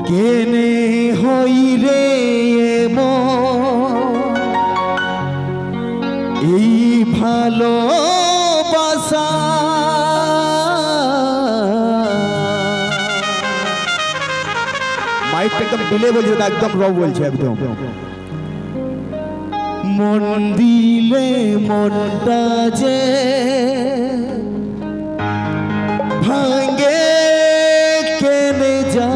কেনে হই রে এই ভালোবাসা মাইকটা একদম দিলে বলছে, একদম র বলছে, একদম মন দিলে মনটা যে ভাঙে কেনে যা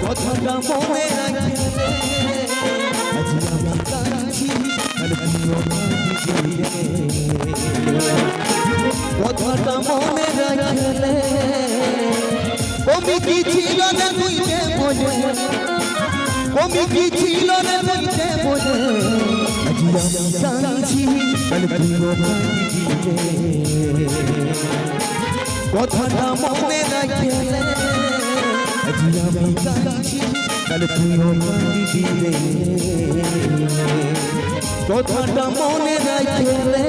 কথাটা মনে রাখলে আজ আমি কাঁদছি কথাটা মনে রাখলে কমি কি ছিল না তুইতে বলে কমি কি ছিল না তুইতে বলে আজ আমি কাঁদছি কথাটা মনে রাখলে আজ আমি কাঁদছি কাল তুইও কাঁদবি রে কথাটা মনে রাখলে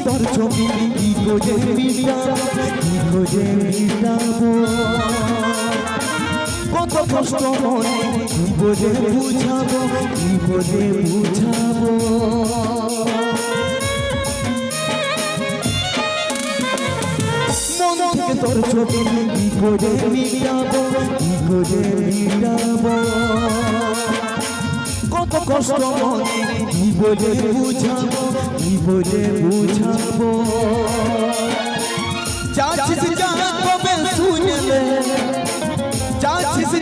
তোর ছবি কি করে মিটাবো কত কষ্ট মনে কি করে বুঝাবো মন থেকে তোর ছবি কি করে মিটাবো কত কষ্ট মনে কি বলে বুঝাবো যাচ্ছিস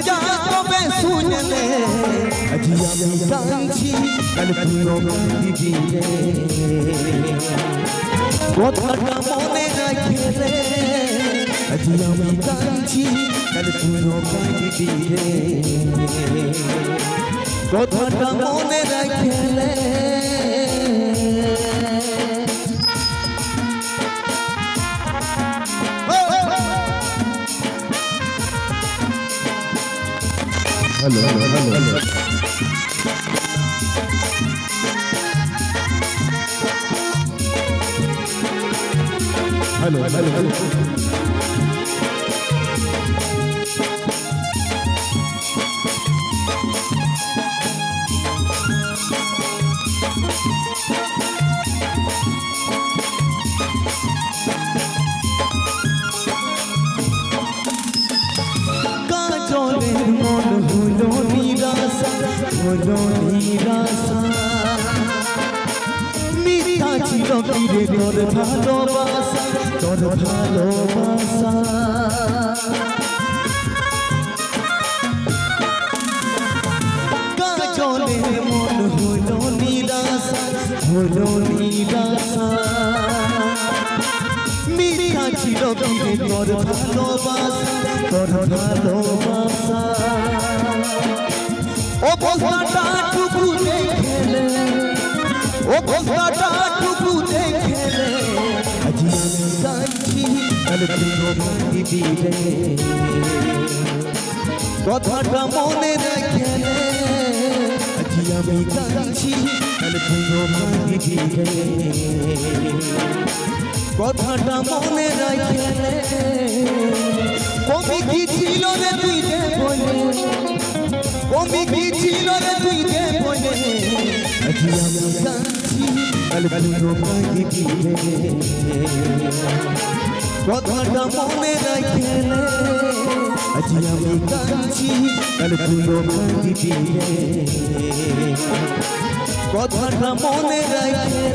যা কবে শুনলে আজ আমি কাঁদছি কাল তুইও কাঁদবি রে কথাটা মনে রাখলে আজ আমি কাঁদছি কাল তুইও কাঁদবি রে কথাটা মনে রাখলে हेलो হলো নিরাশা মিথ্যা ছিল ফিরে তোর ভালোবাসা কাজলে মন হলো নিরাশা মিথ্যা ছিল ফিরে তোর ভালোবাসা ও বস্তাটা টুকু দেখলে আজ আমি কাঁদছি কাল তুইও কাঁদবি রে কথাটা মনে রাখলে আজ আমি কাঁদছি কাল তুইও কাঁদবি রে কথাটা মনে রাখলে কবি কি ছিল রে তুই বলে কমি কি ছিল রে তুই যে বলে আজ আমি কাঁদছি কাল তুইও কাঁদিবি রে কথাটা মনে রাখলে আজ আমি কাঁদছি কাল তুইও কাঁদিবি রে কথাটা মনে রাখলে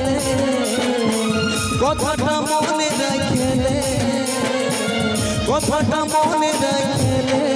কথাটা মনে রাখলে কথাটা মনে রাখলে